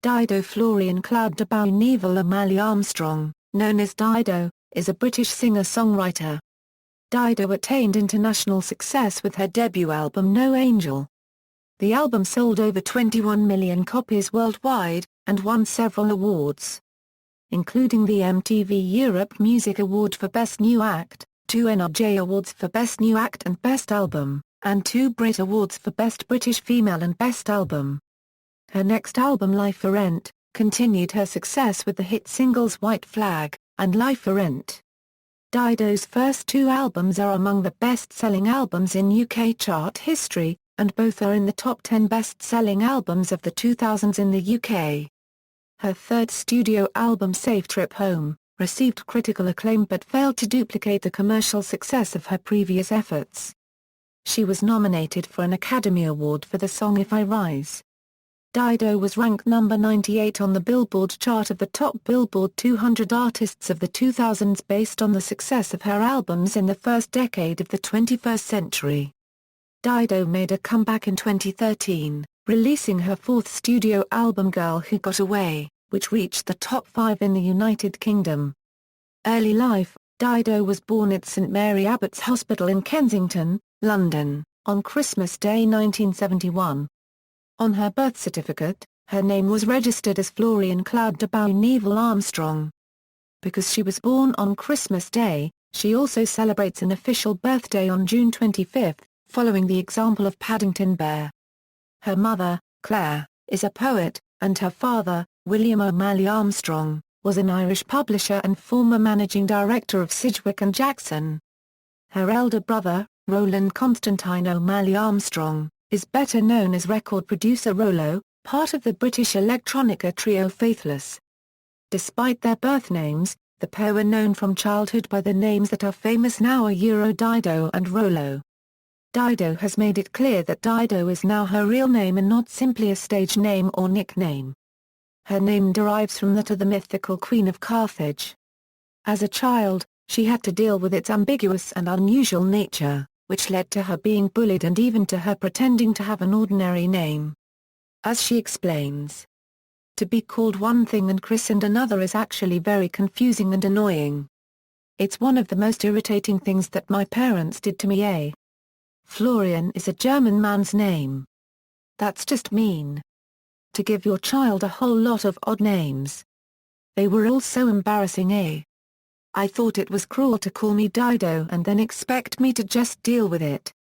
Dido Florian ʻdaɪdoʊ Bounevialle Armstrong, known as Dido, is a British singer-songwriter. Dido attained international success with her debut album No Angel. The album sold over 21 million copies worldwide, and won several awards, including the MTV Europe Music Award for Best New Act, 2 NRJ Awards for Best New Act and Best Album, and 2 Brit Awards for Best British Female and Best Album. Her next album Life for Rent continued her success with the hit singles White Flag and Life for Rent. Dido's first 2 albums are among the best-selling albums in UK chart history, and both are in the top 10 best-selling albums of the 2000s in the UK. Her third studio album Safe Trip Home received critical acclaim but failed to duplicate the commercial success of her previous efforts. She was nominated for an Academy Award for the song If I Rise. Dido was ranked number 98 on the Billboard chart of the top Billboard 200 artists of the 2000s based on the success of her albums in the first decade of the 21st century. Dido made a comeback in 2013, releasing her 4th studio album Girl Who Got Away, which reached the top 5 in the United Kingdom. Early life: Dido was born at St Mary Abbots Hospital in Kensington, London, on Christmas Day 1971. On her birth certificate, her name was registered as Florian ʻdaɪdoʊ Bounevialle Armstrong. Because she was born on Christmas Day, she also celebrates an official birthday on June 25, following the example of Paddington Bear. Her mother, Claire, is a poet, and her father, William O'Malley Armstrong, was an Irish publisher and former managing director of Sidgwick and Jackson. Her elder brother, Roland Constantine O'Malley Armstrong, is better known as record producer Rollo, part of the British electronica trio Faithless. Despite their birth names, the pair were known from childhood by the names that are famous now Dido and Rollo. Dido has made it clear that Dido is now her real name and not simply a stage name or nickname. Her name derives from that of the mythical Queen of Carthage. As a child, she had to deal with its ambiguous and unusual nature, which led to her being bullied and even to her pretending to have an ordinary name. As she explains, to be called one thing and christened another is actually very confusing and annoying. It's one of the most irritating things that my parents did to me. Florian is a German man's name. That's just mean. To give your child a whole lot of odd names. They were all so embarrassing. I thought it was cruel to call me Dido and then expect me to just deal with it.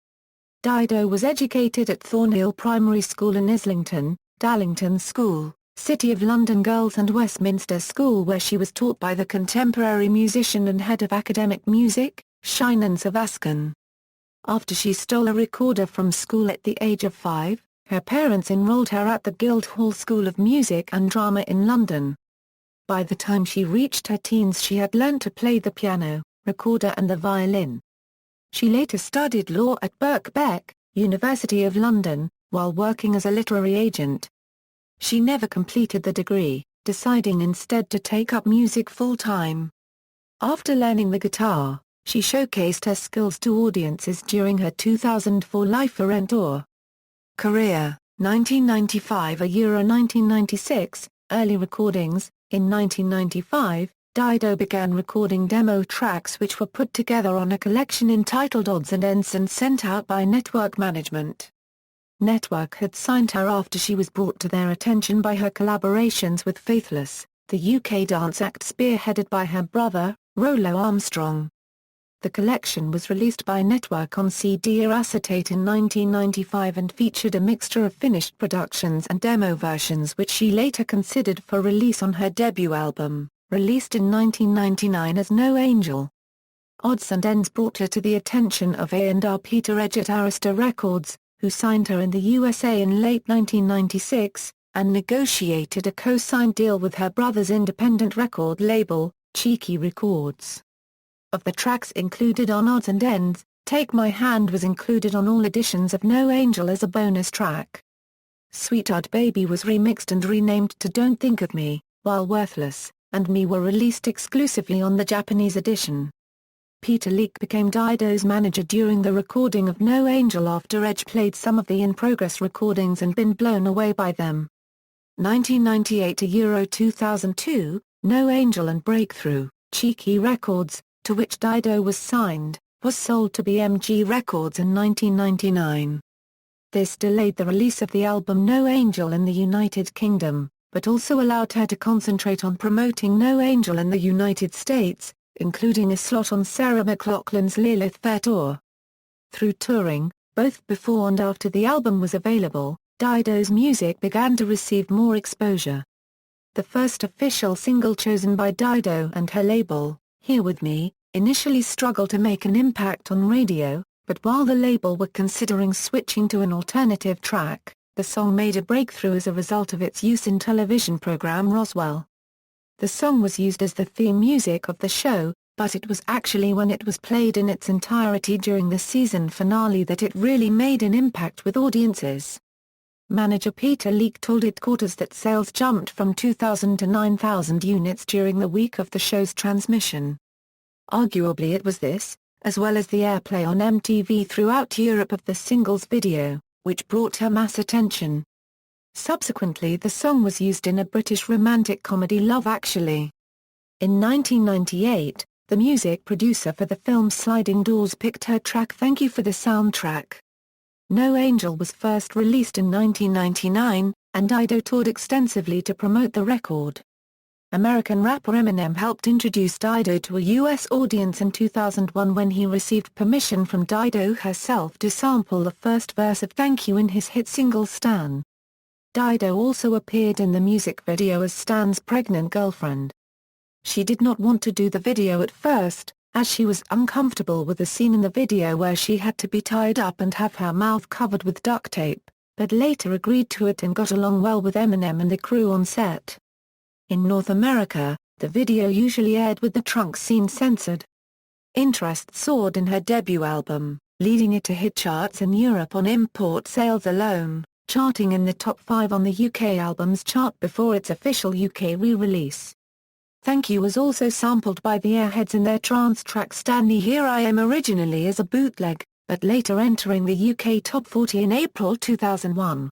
Dido was educated at Thornhill Primary School in Islington, Darlington School, City of London Girls and Westminster School, where she was taught by the contemporary musician and head of academic music, Sinan Savaskan. After she stole a recorder from school at the age of 5, her parents enrolled her at the Guildhall School of Music and Drama in London. By the time she reached her teens she had learnt to play the piano, recorder and the violin. She later studied law at Birkbeck, University of London, while working as a literary agent. She never completed the degree, deciding instead to take up music full-time. After learning the guitar, she showcased her skills to audiences during her 2004 Life for Rent tour. Career: 1995 1996, early recordings. In 1995, Dido began recording demo tracks which were put together on a collection entitled Odds and Ends and sent out by Network Management. Network had signed her after she was brought to their attention by her collaborations with Faithless, the UK dance act spearheaded by her brother, Rollo Armstrong. The collection was released by Network on CD or acetate in 1995 and featured a mixture of finished productions and demo versions which she later considered for release on her debut album, released in 1999 as No Angel. Odds and Ends brought her to the attention of A&R Peter Edge at Arista Records, who signed her in the USA in late 1996, and negotiated a co-signed deal with her brother's independent record label, Cheeky Records. Of the tracks included on Odds and Ends, Take My Hand was included on all editions of No Angel as a bonus track. Sweetheart Baby was remixed and renamed to Don't Think of Me, while Worthless and Me were released exclusively on the Japanese edition. Peter Leak became Dido's manager during the recording of No Angel after Edge played some of the in-progress recordings and been blown away by them. 1998 to Euro 2002, No Angel and Breakthrough, Cheeky Records, to which Dido was signed, was sold to BMG Records in 1999. This delayed the release of the album No Angel in the United Kingdom, but also allowed her to concentrate on promoting No Angel in the United States, including a slot on Sarah McLachlan's Lilith Fair tour. Through touring, both before and after the album was available, Dido's music began to receive more exposure. The first official single chosen by Dido and her label, Here With Me, initially struggled to make an impact on radio, but while the label were considering switching to an alternative track, the song made a breakthrough as a result of its use in television program Roswell. The song was used as the theme music of the show, but it was actually when it was played in its entirety during the season finale that it really made an impact with audiences. Manager Peter Leak told It Quarters that sales jumped from 2,000 to 9,000 units during the week of the show's transmission. Arguably it was this, as well as the airplay on MTV throughout Europe of the single's video, which brought her mass attention. Subsequently the song was used in a British romantic comedy Love Actually. In 1998, the music producer for the film Sliding Doors picked her track Thank You for the soundtrack. No Angel was first released in 1999, and Dido toured extensively to promote the record. American rapper Eminem helped introduce Dido to a U.S. audience in 2001 when he received permission from Dido herself to sample the first verse of Thank You in his hit single Stan. Dido also appeared in the music video as Stan's pregnant girlfriend. She did not want to do the video at first, as she was uncomfortable with the scene in the video where she had to be tied up and have her mouth covered with duct tape, but later agreed to it and got along well with Eminem and the crew on set. In North America, the video usually aired with the trunk scene censored. Interest soared in her debut album, leading it to hit charts in Europe on import sales alone, charting in the top 5 on the UK albums chart before its official UK re-release. Thank You was also sampled by the Airheads in their trance track Stanley Here I Am originally as a bootleg, but later entering the UK Top 40 in April 2001.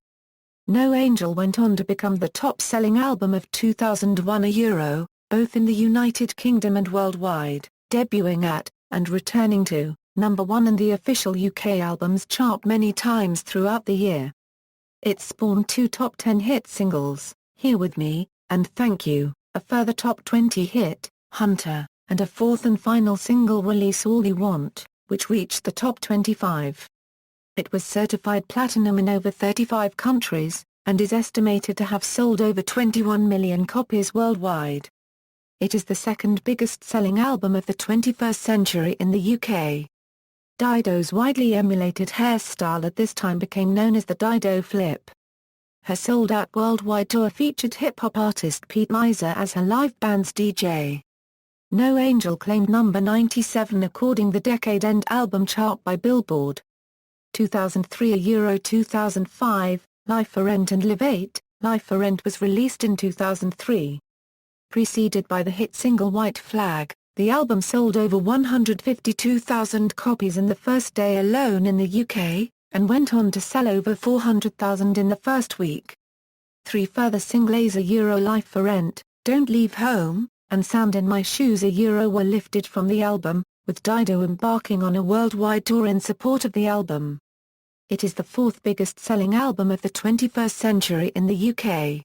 No Angel went on to become the top-selling album of 2001 a Euro, both in the United Kingdom and worldwide, debuting at, and returning to, number 1 in the official UK albums chart many times throughout the year. It spawned 2 top 10 hit singles, Here With Me, and Thank You, a further top 20 hit, Hunter, and a 4th and final single release All You Want, which reached the top 25. It was certified platinum in over 35 countries, and is estimated to have sold over 21 million copies worldwide. It is the second biggest-selling album of the 21st century in the UK. Dido's widely emulated hairstyle at this time became known as the Dido Flip. Her sold-out worldwide tour featured hip-hop artist Pete Miser as her live band's DJ. No Angel claimed number 97 according the decade-end album chart by Billboard. 2003 a Euro 2005, Life for Rent and Live 8, Life for Rent was released in 2003. Preceded by the hit single White Flag, the album sold over 152,000 copies in the first day alone in the UK, and went on to sell over 400,000 in the first week. 3 further singles a Euro Life for Rent, Don't Leave Home, and Sand in My Shoes a Euro were lifted from the album, with Dido embarking on a worldwide tour in support of the album. It is the 4th biggest-selling album of the 21st century in the UK.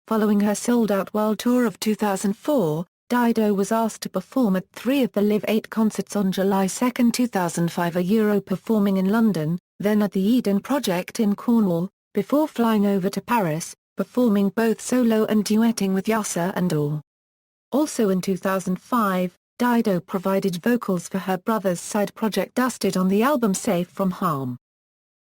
Following her sold-out world tour of 2004, Dido was asked to perform at 3 of the Live 8 concerts on July 2, 2005 a Euro performing in London, then at the Eden Project in Cornwall, before flying over to Paris, performing both solo and duetting with Yasser and Or. Also in 2005, Dido provided vocals for her brother's side project Dusted on the album Safe from Harm.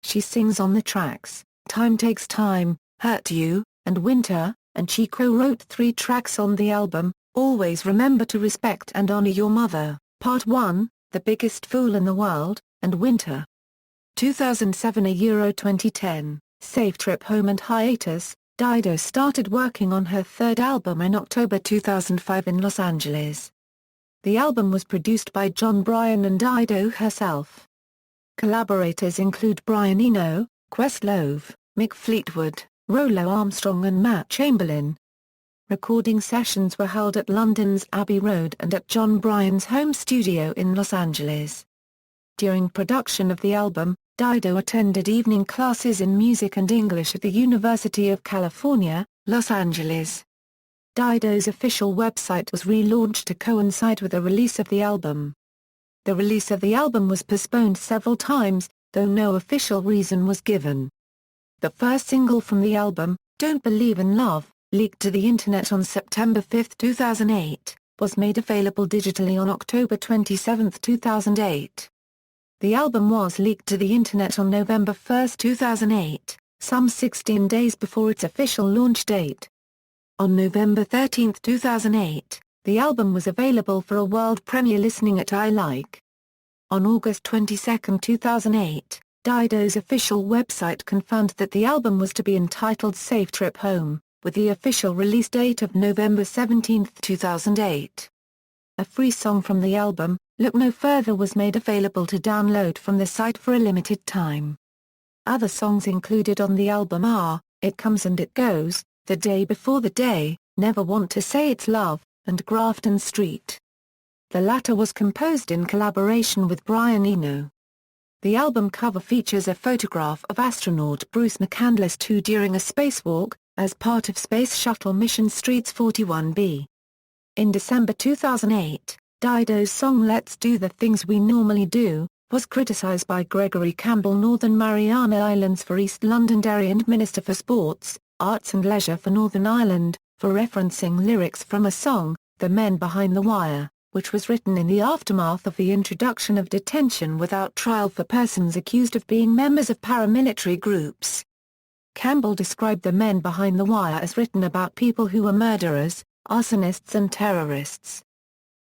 She sings on the tracks, Time Takes Time, Hurt You, and Winter, and she co-wrote 3 tracks on the album, Always Remember to Respect and Honor Your Mother, Part 1, The Biggest Fool in the World, and Winter. 2007 a Euro 2010, Safe Trip Home and Hiatus, Dido started working on her 3rd album in October 2005 in Los Angeles. The album was produced by John Bryan and Dido herself. Collaborators include Brian Eno, Questlove, Mick Fleetwood, Rollo Armstrong and Matt Chamberlain. Recording sessions were held at London's Abbey Road and at John Bryan's home studio in Los Angeles. During production of the album, Dido attended evening classes in music and English at the University of California, Los Angeles. Dido's official website was relaunched to coincide with the release of the album. The release of the album was postponed several times, though no official reason was given. The first single from the album, Don't Believe in Love, leaked to the Internet on September 5, 2008, was made available digitally on October 27, 2008. The album was leaked to the Internet on November 1, 2008, some 16 days before its official launch date. On November 13, 2008, the album was available for a world premiere listening at iLike. On August 22, 2008, Dido's official website confirmed that the album was to be entitled Safe Trip Home, with the official release date of November 17, 2008. A free song from the album, Look No Further, was made available to download from the site for a limited time. Other songs included on the album are, It Comes and It Goes, The Day Before the Day, Never Want to Say It's Love, and Grafton Street. The latter was composed in collaboration with Brian Eno. The album cover features a photograph of astronaut Bruce McCandless II during a spacewalk, as part of Space Shuttle mission Streets 41B. In December 2008, Dido's song Let's Do the Things We Normally Do, was criticised by Gregory Campbell, Northern Mariana Islands for East Londonderry and Minister for Sports, Arts and Leisure for Northern Ireland, for referencing lyrics from a song, The Men Behind the Wire, which was written in the aftermath of the introduction of detention without trial for persons accused of being members of paramilitary groups. Campbell described The Men Behind the Wire as written about people who were murderers, arsonists and terrorists.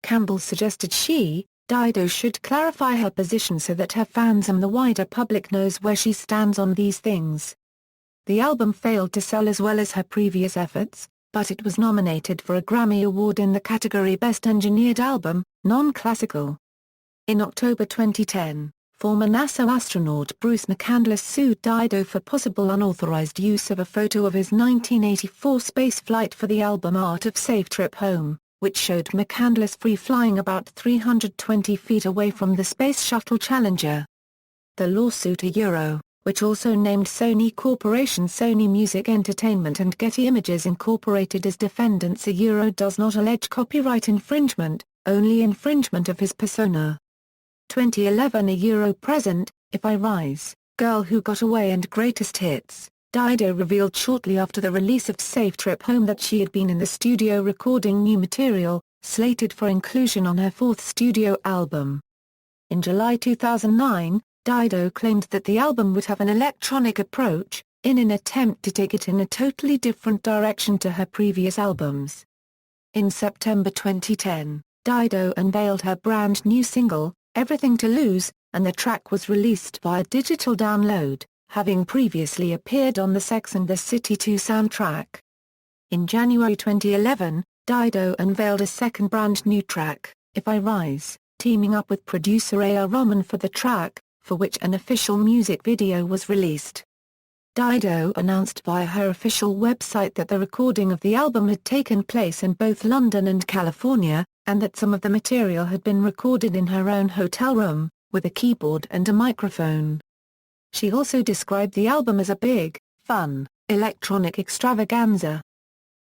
Campbell suggested Dido should clarify her position so that her fans and the wider public knows where she stands on these things. The album failed to sell as well as her previous efforts, but it was nominated for a Grammy Award in the category Best Engineered Album, Non-Classical. In October 2010, former NASA astronaut Bruce McCandless sued Dido for possible unauthorized use of a photo of his 1984 spaceflight for the album Art of Safe Trip Home, which showed McCandless free-flying about 320 feet away from the Space Shuttle Challenger. The lawsuit which also named Sony Corporation, Sony Music Entertainment and Getty Images Incorporated as defendants, does not allege copyright infringement, only infringement of his persona. 2011 Present, If I Rise, Girl Who Got Away and Greatest Hits. Dido revealed shortly after the release of Safe Trip Home that she had been in the studio recording new material, slated for inclusion on her fourth studio album. In July 2009, Dido claimed that the album would have an electronic approach, in an attempt to take it in a totally different direction to her previous albums. In September 2010, Dido unveiled her brand new single, Everything to Lose, and the track was released via digital download, having previously appeared on the Sex and the City 2 soundtrack. In January 2011, Dido unveiled a second brand new track, If I Rise, teaming up with producer A.R. Rahman for the track, for which an official music video was released. Dido announced via her official website that the recording of the album had taken place in both London and California, and that some of the material had been recorded in her own hotel room, with a keyboard and a microphone. She also described the album as a big, fun, electronic extravaganza.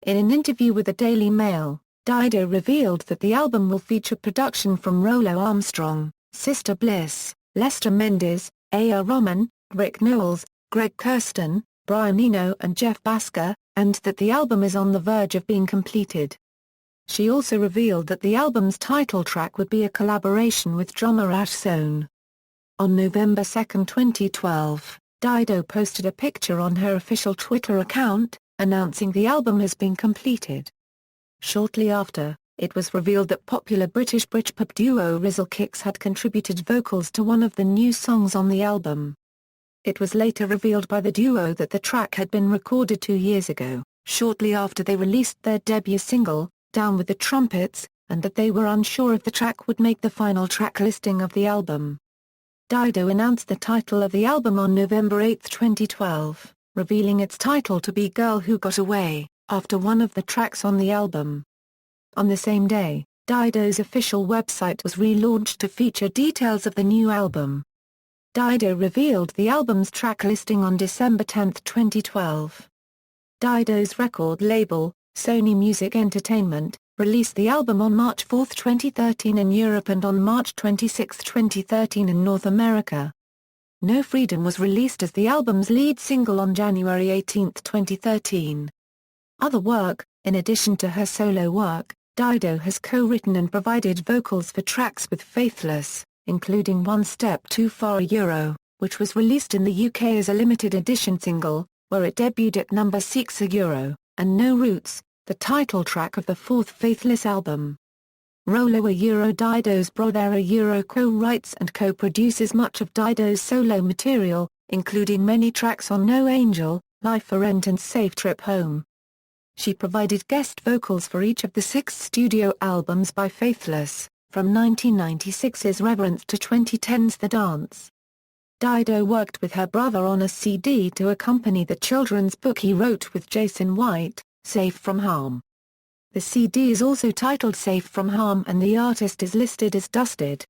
In an interview with the Daily Mail, Dido revealed that the album will feature production from Rollo Armstrong, Sister Bliss, Lester Mendez, A.R. Rahman, Rick Nowels, Greg Kurstin, Brian Eno and Jeff Basker, and that the album is on the verge of being completed. She also revealed that the album's title track would be a collaboration with drummer Ash Sohn. On November 2, 2012, Dido posted a picture on her official Twitter account, announcing the album has been completed. Shortly after, it was revealed that popular British Britpop duo Rizzle Kicks had contributed vocals to one of the new songs on the album. It was later revealed by the duo that the track had been recorded 2 years ago, shortly after they released their debut single, Down with the Trumpets, and that they were unsure if the track would make the final track listing of the album. Dido announced the title of the album on November 8, 2012, revealing its title to be Girl Who Got Away, after one of the tracks on the album. On the same day, Dido's official website was relaunched to feature details of the new album. Dido revealed the album's track listing on December 10, 2012. Dido's record label, Sony Music Entertainment, released the album on March 4, 2013 in Europe and on March 26, 2013 in North America. No Freedom was released as the album's lead single on January 18, 2013. Other work: in addition to her solo work, Dido has co-written and provided vocals for tracks with Faithless, including One Step Too Far Euro, which was released in the UK as a limited edition single, where it debuted at number 6 Euro, and No Roots, the title track of the fourth Faithless album. Rolo Euro Dido's brother Euro co-writes and co-produces much of Dido's solo material, including many tracks on No Angel, Life for Rent and Safe Trip Home. She provided guest vocals for each of the 6 studio albums by Faithless, from 1996's Reverence to 2010's The Dance. Dido worked with her brother on a CD to accompany the children's book he wrote with Jason White, Safe from Harm. The CD is also titled Safe from Harm and the artist is listed as Dusted.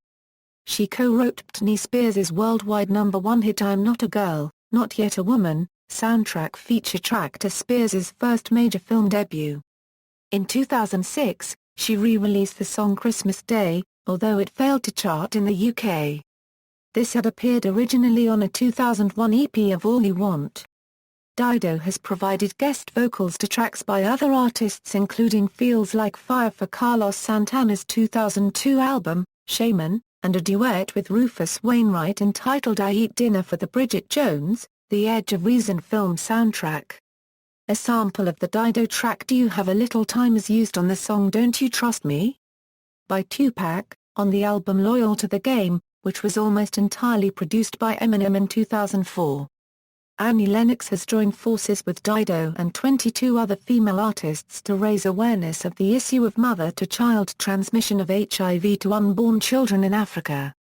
She co-wrote Britney Spears' worldwide #1 hit I'm Not a Girl, Not Yet a Woman, soundtrack feature track to Spears' first major film debut. In 2006, she re-released the song Christmas Day, although it failed to chart in the UK. This had appeared originally on a 2001 EP of All You Want. Dido has provided guest vocals to tracks by other artists including Feels Like Fire for Carlos Santana's 2002 album, Shaman, and a duet with Rufus Wainwright entitled I Eat Dinner for the Bridget Jones, The Edge of Reason film soundtrack. A sample of the Dido track Do You Have a Little Time is used on the song Don't You Trust Me? By Tupac, on the album Loyal to the Game, which was almost entirely produced by Eminem in 2004. Annie Lennox has joined forces with Dido and 22 other female artists to raise awareness of the issue of mother-to-child transmission of HIV to unborn children in Africa.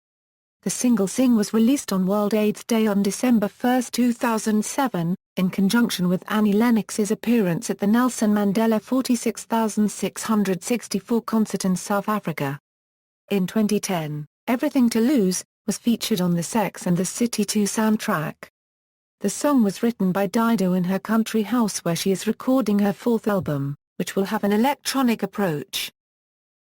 The single Sing was released on World AIDS Day on December 1, 2007, in conjunction with Annie Lennox's appearance at the Nelson Mandela 46,664 concert in South Africa. In 2010, Everything to Lose was featured on the Sex and the City 2 soundtrack. The song was written by Dido in her country house where she is recording her fourth album, which will have an electronic approach.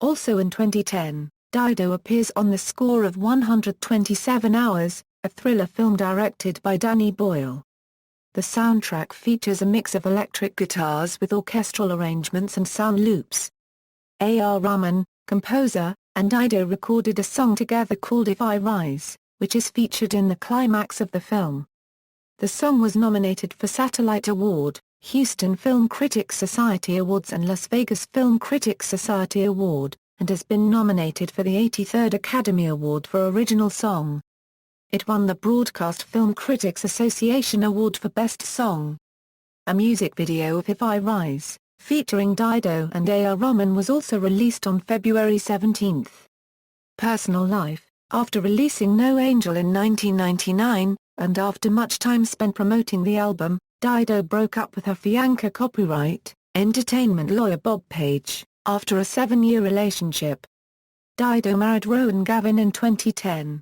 Also in 2010, Dido appears on the score of 127 Hours, a thriller film directed by Danny Boyle. The soundtrack features a mix of electric guitars with orchestral arrangements and sound loops. A.R. Rahman, composer, and Dido recorded a song together called If I Rise, which is featured in the climax of the film. The song was nominated for Satellite Award, Houston Film Critics Society Awards and Las Vegas Film Critics Society Award, and has been nominated for the 83rd Academy Award for Original Song. It won the Broadcast Film Critics Association Award for Best Song. A music video of If I Rise, featuring Dido and A.R. Rahman was also released on February 17. Personal life: after releasing No Angel in 1999, and after much time spent promoting the album, Dido broke up with her fiancé copyright, entertainment lawyer Bob Page, after a 7-year relationship. Dido married Rowan Gavin in 2010.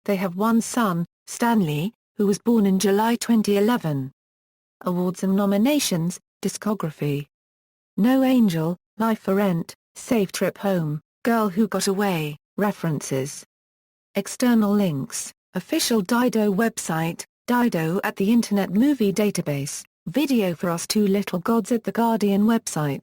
They have one son, Stanley, who was born in July 2011. Awards and nominations: discography. No Angel, Life for Rent, Safe Trip Home, Girl Who Got Away, references. External links: official Dido website, Dido at the Internet Movie Database, video for Us Two Little Gods at The Guardian website.